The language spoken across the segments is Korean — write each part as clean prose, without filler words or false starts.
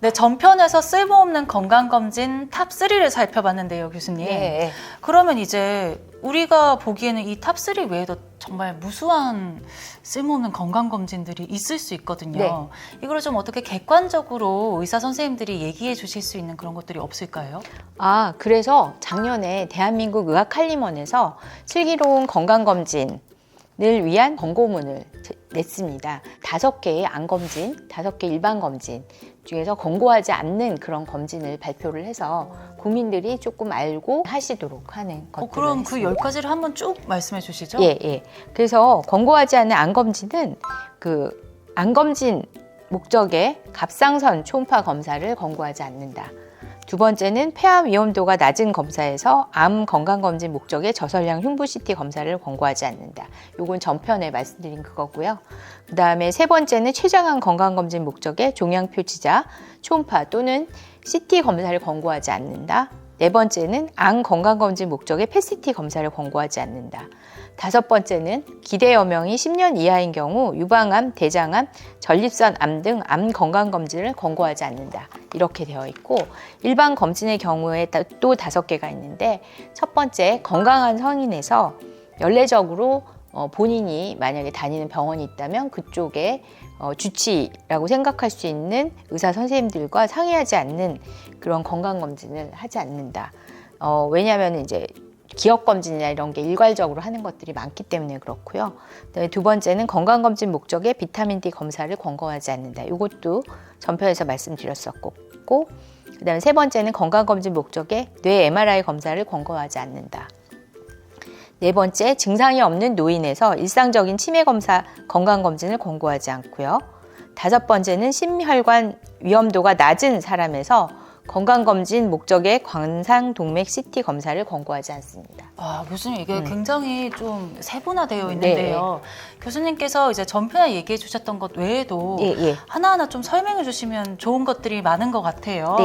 네, 전편에서 쓸모없는 건강검진 탑3를 살펴봤는데요, 교수님. 네. 그러면 이제 우리가 보기에는 이 탑3 외에도 정말 무수한 쓸모없는 건강검진들이 있을 수 있거든요. 네. 이걸 좀 어떻게 객관적으로 의사 선생님들이 얘기해 주실 수 있는 그런 것들이 없을까요? 그래서 작년에 대한민국 의학칼림원에서 슬기로운 건강검진을 위한 권고문을 냈습니다. 5개의 암검진, 5개 일반검진 중에서 권고하지 않는 그런 검진을 발표를 해서 국민들이 조금 알고 하시도록 하는 것들을 그럼 했습니다. 그 10가지를 한번 쭉 말씀해 주시죠. 예. 그래서 권고하지 않는 암검진은 그 암검진 목적의 갑상선 초음파 검사를 권고하지 않는다. 두 번째는 폐암 위험도가 낮은 검사에서 암 건강검진 목적의 저설량 흉부 CT 검사를 권고하지 않는다. 요건 전편에 말씀드린 그거고요. 그 다음에 세 번째는 췌장암 건강검진 목적의 종양표치자, 초음파 또는 CT 검사를 권고하지 않는다. 네 번째는 암 건강검진 목적의 PET-CT 검사를 권고하지 않는다. 5번째는 기대 여명이 10년 이하인 경우 유방암, 대장암, 전립선암 등 암 건강검진을 권고하지 않는다. 이렇게 되어 있고 일반 검진의 경우에 또 5개가 있는데 첫 번째 건강한 성인에서 연례적으로 본인이 만약에 다니는 병원이 있다면 그쪽에 주치라고 생각할 수 있는 의사 선생님들과 상의하지 않는 그런 건강검진을 하지 않는다. 왜냐하면 이제 기억검진이나 이런 게 일괄적으로 하는 것들이 많기 때문에 그렇고요. 그다음에 두 번째는 건강검진 목적의 비타민 D 검사를 권고하지 않는다. 이것도 전편에서 말씀드렸었고, 그다음에 세 번째는 건강검진 목적의 뇌 MRI 검사를 권고하지 않는다. 네 번째, 증상이 없는 노인에서 일상적인 치매 검사 건강검진을 권고하지 않고요. 5번째는 심혈관 위험도가 낮은 사람에서 건강검진 목적의 관상동맥 CT 검사를 권고하지 않습니다. 교수님 이게 굉장히 좀 세분화되어 있는데요. 네. 교수님께서 이제 전편에 얘기해 주셨던 것 외에도 하나하나 좀 설명해 주시면 좋은 것들이 많은 것 같아요.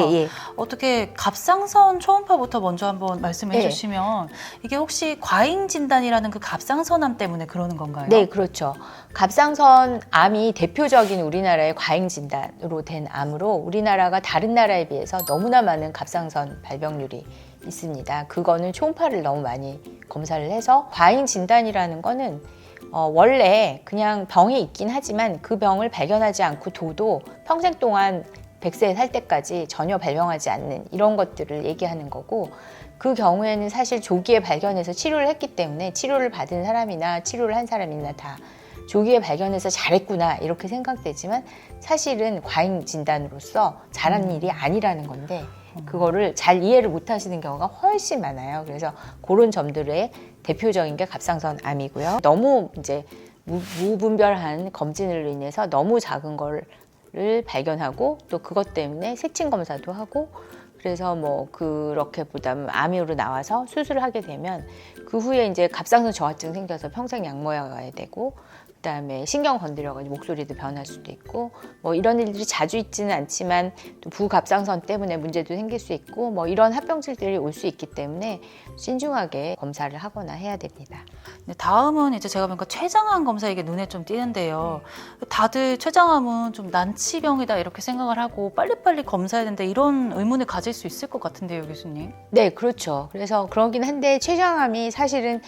어떻게 갑상선 초음파부터 먼저 한번 말씀해 주시면 이게 혹시 과잉 진단이라는 그 갑상선암 때문에 그러는 건가요? 네, 그렇죠. 갑상선 암이 대표적인 우리나라의 과잉 진단으로 된 암으로 우리나라가 다른 나라에 비해서 너무나 많은 갑상선 발병률이 있습니다. 그거는 초음파를 너무 많이 검사를 해서 과잉 진단이라는 거는 원래 그냥 병이 있긴 하지만 그 병을 발견하지 않고 둬도 평생 동안 100세 살 때까지 전혀 발병하지 않는 이런 것들을 얘기하는 거고 그 경우에는 사실 조기에 발견해서 치료를 했기 때문에 치료를 받은 사람이나 치료를 한 사람이나 다 조기에 발견해서 잘했구나 이렇게 생각되지만 사실은 과잉 진단으로서 잘한 일이 아니라는 건데 그거를 잘 이해를 못 하시는 경우가 훨씬 많아요. 그래서 그런 점들의 대표적인 게 갑상선 암이고요. 너무 이제 무분별한 검진으로 인해서 너무 작은 거를 발견하고 또 그것 때문에 세친 검사도 하고 그래서 뭐 그렇게 보다면 암으로 나와서 수술을 하게 되면 그 후에 이제 갑상선 저하증 생겨서 평생 약 먹어야 되고 그다음에 신경 건드려가지고 목소리도 변할 수도 있고 뭐 이런 일들이 자주 있지는 않지만 또 부갑상선 때문에 문제도 생길 수 있고 뭐 이런 합병증들이 올 수 있기 때문에 신중하게 검사를 하거나 해야 됩니다. 네, 다음은 이제 제가 보니까 췌장암 검사 이게 눈에 좀 띄는데요. 다들 췌장암은 좀 난치병이다 이렇게 생각을 하고 빨리빨리 검사해야 된다 이런 의문을 가질 수 있을 것 같은데요, 교수님? 네, 그렇죠. 그래서 그러긴 한데 췌장암이 사실은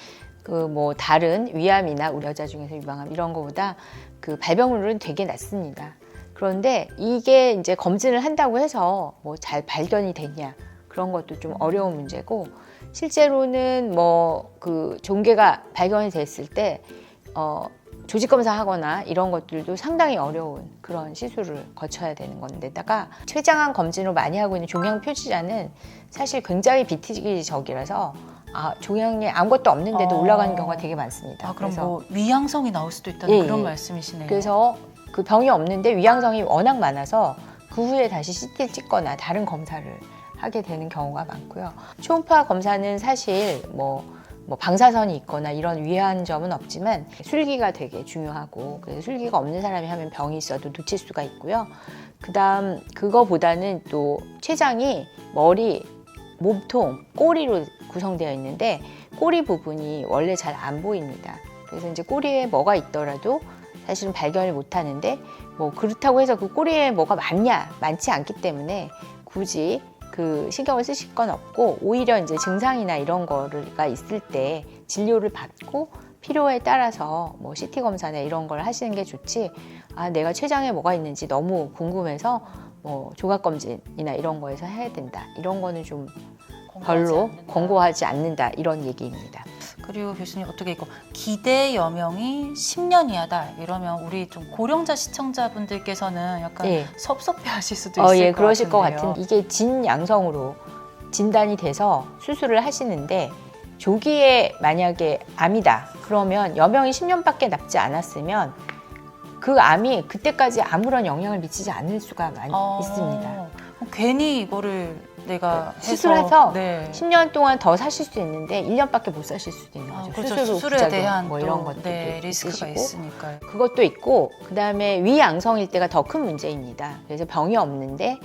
그 뭐 다른 위암이나 우리 여자 중에서 유방암 이런 거보다 그 발병률은 되게 낮습니다. 그런데 이게 이제 검진을 한다고 해서 뭐 잘 발견이 되냐 그런 것도 좀 어려운 문제고 실제로는 뭐 그 종괴가 발견이 됐을 때 조직 검사하거나 이런 것들도 상당히 어려운 그런 시술을 거쳐야 되는 건데다가 췌장암 검진으로 많이 하고 있는 종양 표치자는 사실 굉장히 비특이적이라서 종양에 아무것도 없는데도 올라가는 경우가 되게 많습니다. 그럼 그래서 뭐 위양성이 나올 수도 있다는 그런 말씀이시네요. 그래서 그 병이 없는데 위양성이 워낙 많아서 그 후에 다시 CT를 찍거나 다른 검사를 하게 되는 경우가 많고요. 초음파 검사는 사실 뭐 방사선이 있거나 이런 위한 점은 없지만 술기가 되게 중요하고 그래서 술기가 없는 사람이 하면 병이 있어도 놓칠 수가 있고요. 그다음 그거보다는 또 췌장이 머리, 몸통, 꼬리로 구성되어 있는데 꼬리 부분이 원래 잘 안 보입니다. 그래서 이제 꼬리에 뭐가 있더라도 사실은 발견을 못 하는데 뭐 그렇다고 해서 그 꼬리에 뭐가 많지 않기 때문에 굳이 그 신경을 쓰실 건 없고, 오히려 이제 증상이나 이런 거가 있을 때 진료를 받고 필요에 따라서 뭐 CT 검사나 이런 걸 하시는 게 좋지, 내가 췌장에 뭐가 있는지 너무 궁금해서 뭐 조각검진이나 이런 거에서 해야 된다, 이런 거는 좀 별로 권고하지 않는다, 이런 얘기입니다. 그리고 교수님, 어떻게 이거 기대 여명이 10년 이하다 이러면 우리 좀 고령자 시청자분들께서는 약간 섭섭해하실 수도 있을 것 그러실 같은데요. 것 같은, 이게 진양성으로 진단이 돼서 수술을 하시는데 조기에 만약에 암이다 그러면 여명이 10년밖에 남지 않았으면 그 암이 그때까지 아무런 영향을 미치지 않을 수가 있습니다. 괜히 이거를 내가 수술해서 10년 동안 더 사실 수 있는데 1년밖에 못 사실 수도 있는 거죠. 그렇죠. 수술에 대한 뭐 이런 것도 리스크가 있으니까요. 그것도 있고, 그다음에 위양성일 때가 더 큰 문제입니다. 그래서 병이 없는데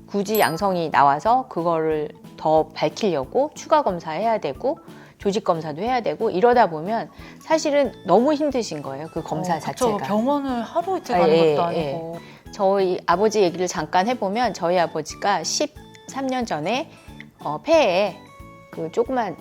굳이 양성이 나와서 그거를 더 밝히려고 추가 검사해야 되고 조직 검사도 해야 되고 이러다 보면 사실은 너무 힘드신 거예요. 그 검사 자체가. 병원을 하루 이틀 가는 것도 아니고. 저희 아버지 얘기를 잠깐 해보면, 저희 아버지가 13년 전에 폐에 그 조그만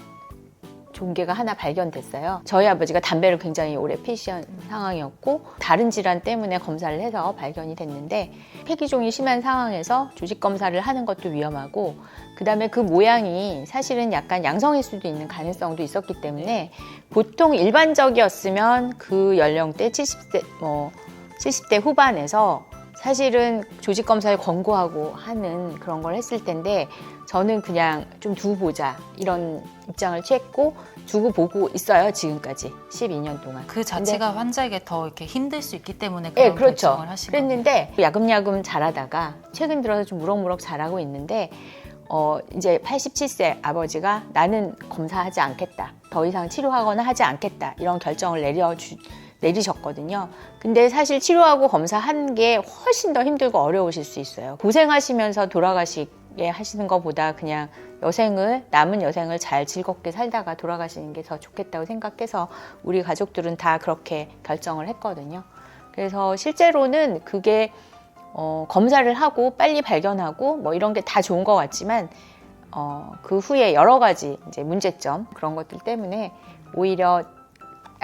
종괴가 하나 발견됐어요. 저희 아버지가 담배를 굉장히 오래 피신 상황이었고 다른 질환 때문에 검사를 해서 발견이 됐는데, 폐기종이 심한 상황에서 조직 검사를 하는 것도 위험하고, 그다음에 그 모양이 사실은 약간 양성일 수도 있는 가능성도 있었기 때문에 보통 일반적이었으면 그 연령대 70대 후반에서 사실은 조직 검사를 권고하고 하는 그런 걸 했을 텐데, 저는 그냥 좀 두고 보자 이런 입장을 취했고 두고 보고 있어요. 지금까지 12년 동안. 그 자체가 환자에게 더 이렇게 힘들 수 있기 때문에 그런 결정을 하신 거예요. 그랬는데 야금야금 자라다가 최근 들어서 좀 무럭무럭 자라고 있는데, 이제 87세 아버지가 나는 검사하지 않겠다, 더 이상 치료하거나 하지 않겠다, 이런 결정을 내리셨거든요. 근데 사실 치료하고 검사하는 게 훨씬 더 힘들고 어려우실 수 있어요. 고생하시면서 돌아가시게 하시는 것보다 그냥 남은 여생을 잘 즐겁게 살다가 돌아가시는 게 더 좋겠다고 생각해서 우리 가족들은 다 그렇게 결정을 했거든요. 그래서 실제로는 그게 검사를 하고 빨리 발견하고 뭐 이런 게 다 좋은 것 같지만 그 후에 여러 가지 이제 문제점, 그런 것들 때문에 오히려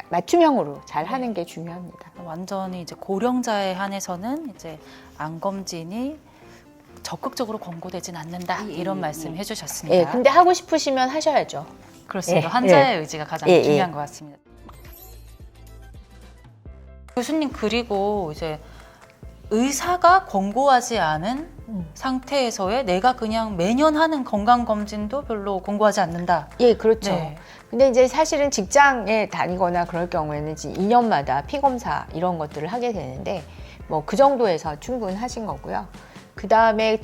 맞춤형으로 잘 하는 게 중요합니다. 완전히 이제 고령자에 한해서는 이제 암 검진이 적극적으로 권고되진 않는다, 이런 말씀 해주셨습니다. 근데 하고 싶으시면 하셔야죠. 그렇습니다. 환자의 의지가 가장 중요한 것 같습니다. 교수님, 그리고 이제 의사가 권고하지 않은 상태에서의 내가 그냥 매년 하는 건강검진도 별로 권고하지 않는다. 그렇죠. 네. 근데 이제 사실은 직장에 다니거나 그럴 경우에는 2년마다 피검사 이런 것들을 하게 되는데 뭐 그 정도에서 충분하신 거고요. 그 다음에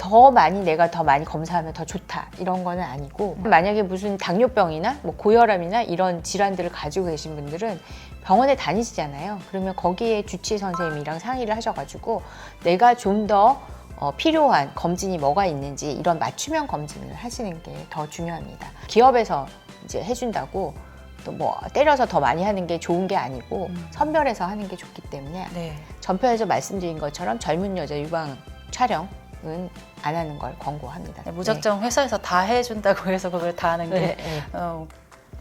내가 더 많이 검사하면 더 좋다, 이런 거는 아니고, 만약에 무슨 당뇨병이나 뭐 고혈압이나 이런 질환들을 가지고 계신 분들은 병원에 다니시잖아요. 그러면 거기에 주치의 선생님이랑 상의를 하셔가지고 내가 좀 더 필요한 검진이 뭐가 있는지 이런 맞춤형 검진을 하시는 게 더 중요합니다. 기업에서 이제 해준다고 또 뭐 때려서 더 많이 하는 게 좋은 게 아니고 선별해서 하는 게 좋기 때문에 전편에서 말씀드린 것처럼 젊은 여자 유방 촬영은 안 하는 걸 권고합니다. 무작정 회사에서 다 해준다고 해서 그걸 다 하는 게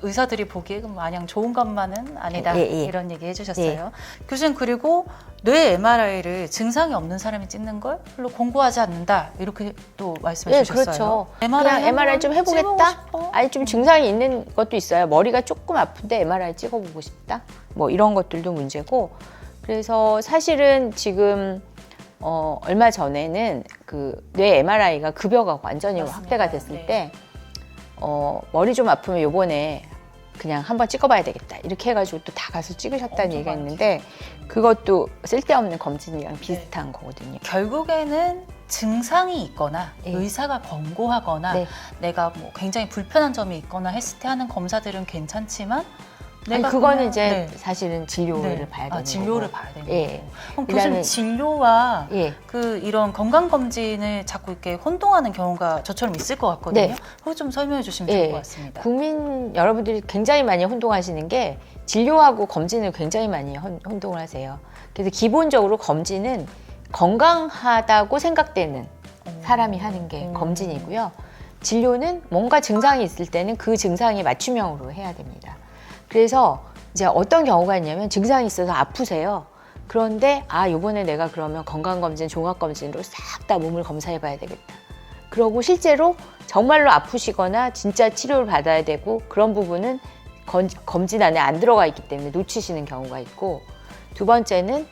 의사들이 보기에 마냥 좋은 것만은 아니다, 이런 얘기 해주셨어요. 교수님, 그리고 뇌 MRI를 증상이 없는 사람이 찍는 걸 별로 권고하지 않는다, 이렇게 또 말씀해 주셨어요. 그렇죠. 그냥 MRI 좀 해보겠다? 아니, 좀 증상이 있는 것도 있어요. 머리가 조금 아픈데 MRI 찍어보고 싶다? 뭐 이런 것들도 문제고. 그래서 사실은 지금 얼마 전에는 그 뇌 MRI가 급여가 완전히 확대가 됐을 때 머리 좀 아프면 요번에 그냥 한번 찍어봐야 되겠다, 이렇게 해가지고 또 다 가서 찍으셨다는 얘기가 있는데, 그것도 쓸데없는 검진이랑 비슷한 거거든요. 결국에는 증상이 있거나 의사가 권고하거나 내가 뭐 굉장히 불편한 점이 있거나 했을 때 하는 검사들은 괜찮지만, 그거는 이제 사실은 진료를 봐야 되는 진료를 거고. 봐야 되는 거고. 그럼 교수님, 진료와 그 이런 건강검진을 자꾸 이렇게 혼동하는 경우가 저처럼 있을 것 같거든요. 그거 좀 설명해 주시면 좋을 것 같습니다. 국민 여러분들이 굉장히 많이 혼동하시는 게 진료하고 검진을 굉장히 많이 혼동을 하세요. 그래서 기본적으로 검진은 건강하다고 생각되는 사람이 하는 게 검진이고요. 진료는 뭔가 증상이 있을 때는 그 증상에 맞춤형으로 해야 됩니다. 그래서 이제 어떤 경우가 있냐면 증상이 있어서 아프세요. 그런데 요번에 내가 그러면 건강검진, 종합검진으로 싹 다 몸을 검사해 봐야 되겠다. 그러고 실제로 정말로 아프시거나 진짜 치료를 받아야 되고 그런 부분은 검진 안에 안 들어가 있기 때문에 놓치시는 경우가 있고, 두 번째는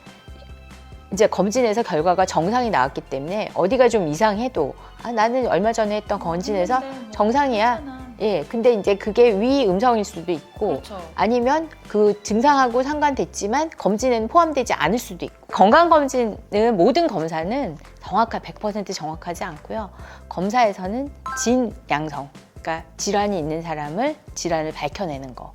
이제 검진에서 결과가 정상이 나왔기 때문에 어디가 좀 이상해도 나는 얼마 전에 했던 검진에서 정상이야. 예, 근데 이제 그게 위 음성일 수도 있고, 그렇죠. 아니면 그 증상하고 상관됐지만 검진에는 포함되지 않을 수도 있고. 건강검진은 모든 검사는 100% 정확하지 않고요. 검사에서는 진양성, 그러니까 질환이 있는 사람을 질환을 밝혀내는 거,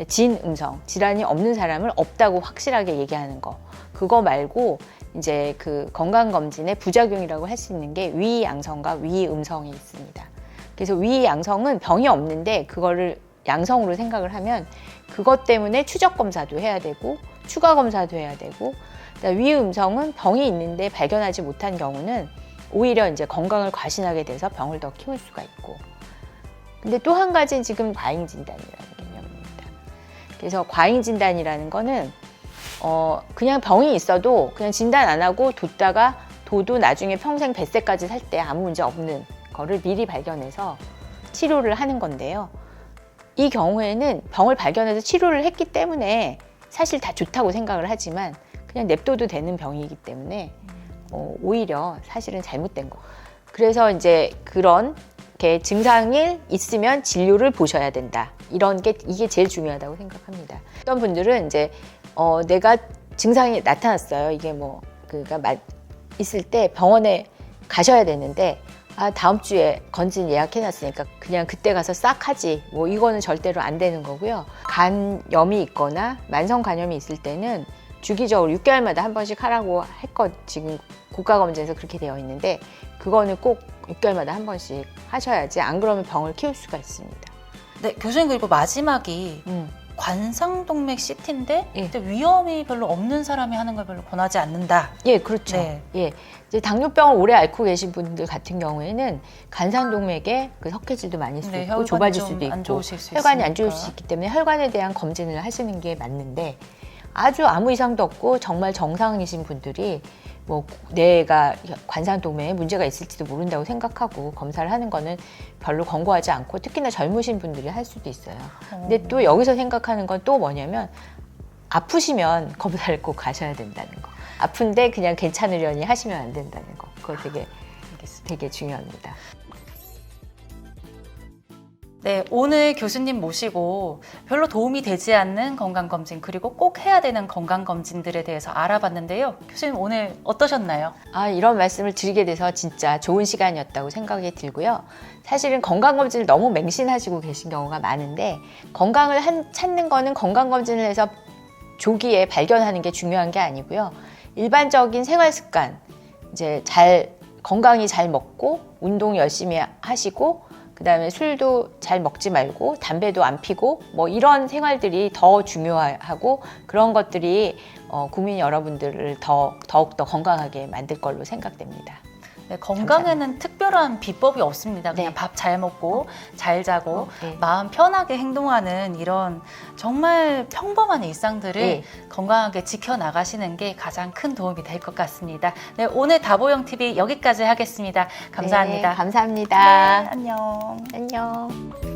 진음성, 질환이 없는 사람을 없다고 확실하게 얘기하는 거, 그거 말고 이제 그 건강검진의 부작용이라고 할 수 있는 게 위양성과 위음성이 있습니다. 그래서 위양성은 병이 없는데 그거를 양성으로 생각을 하면 그것 때문에 추적 검사도 해야 되고 추가 검사도 해야 되고, 위음성은 병이 있는데 발견하지 못한 경우는 오히려 이제 건강을 과신하게 돼서 병을 더 키울 수가 있고. 근데 또 한 가지는 지금 과잉 진단이라는 개념입니다. 그래서 과잉 진단이라는 거는 그냥 병이 있어도 그냥 진단 안 하고 둬도 나중에 평생 뱃새까지 살 때 아무 문제 없는 거를 미리 발견해서 치료를 하는 건데요. 이 경우에는 병을 발견해서 치료를 했기 때문에 사실 다 좋다고 생각을 하지만 그냥 냅둬도 되는 병이기 때문에 오히려 사실은 잘못된 거. 그래서 이제 그런 게 증상이 있으면 진료를 보셔야 된다. 이게 제일 중요하다고 생각합니다. 어떤 분들은 이제 내가 증상이 나타났어요. 이게 있을 때 병원에 가셔야 되는데 다음 주에 검진 예약해놨으니까 그냥 그때 가서 싹 하지. 이거는 절대로 안 되는 거고요. 간염이 있거나 만성 간염이 있을 때는 주기적으로 6개월마다 한 번씩 하라고 지금 국가검진에서 그렇게 되어 있는데 그거는 꼭 6개월마다 한 번씩 하셔야지, 안 그러면 병을 키울 수가 있습니다. 네, 교수님, 그리고 마지막이 관상동맥 CT인데 위험이 별로 없는 사람이 하는 걸 별로 권하지 않는다. 예, 그렇죠. 네. 예, 이제 당뇨병을 오래 앓고 계신 분들 같은 경우에는 관상동맥에 그 석회질도 많이 있을 수 있고 좁아질 수도 있고 혈관이 안 좋을 수 있기 때문에 혈관에 대한 검진을 하시는 게 맞는데, 아무 이상도 없고 정말 정상이신 분들이 내가 관상동맥에 문제가 있을지도 모른다고 생각하고 검사를 하는 거는 별로 권고하지 않고, 특히나 젊으신 분들이 할 수도 있어요. 근데 또 여기서 생각하는 건 또 뭐냐면 아프시면 검사를 꼭 가셔야 된다는 거. 아픈데 그냥 괜찮으려니 하시면 안 된다는 거. 그거 되게 중요합니다. 네, 오늘 교수님 모시고 별로 도움이 되지 않는 건강검진, 그리고 꼭 해야 되는 건강검진들에 대해서 알아봤는데요. 교수님, 오늘 어떠셨나요? 이런 말씀을 드리게 돼서 진짜 좋은 시간이었다고 생각이 들고요. 사실은 건강검진을 너무 맹신하시고 계신 경우가 많은데, 건강을 찾는 거는 건강검진을 해서 조기에 발견하는 게 중요한 게 아니고요. 일반적인 생활습관, 이제 건강히 잘 먹고 운동 열심히 하시고, 그다음에 술도 잘 먹지 말고 담배도 안 피고 이런 생활들이 더 중요하고, 그런 것들이 국민 여러분들을 더욱더 건강하게 만들 걸로 생각됩니다. 네, 건강에는 특별한 비법이 없습니다. 그냥 밥 잘 먹고 잘 자고 마음 편하게 행동하는 이런 정말 평범한 일상들을 건강하게 지켜나가시는 게 가장 큰 도움이 될 것 같습니다. 네, 오늘 다보영TV 여기까지 하겠습니다. 감사합니다. 네, 감사합니다. 네, 안녕. 안녕.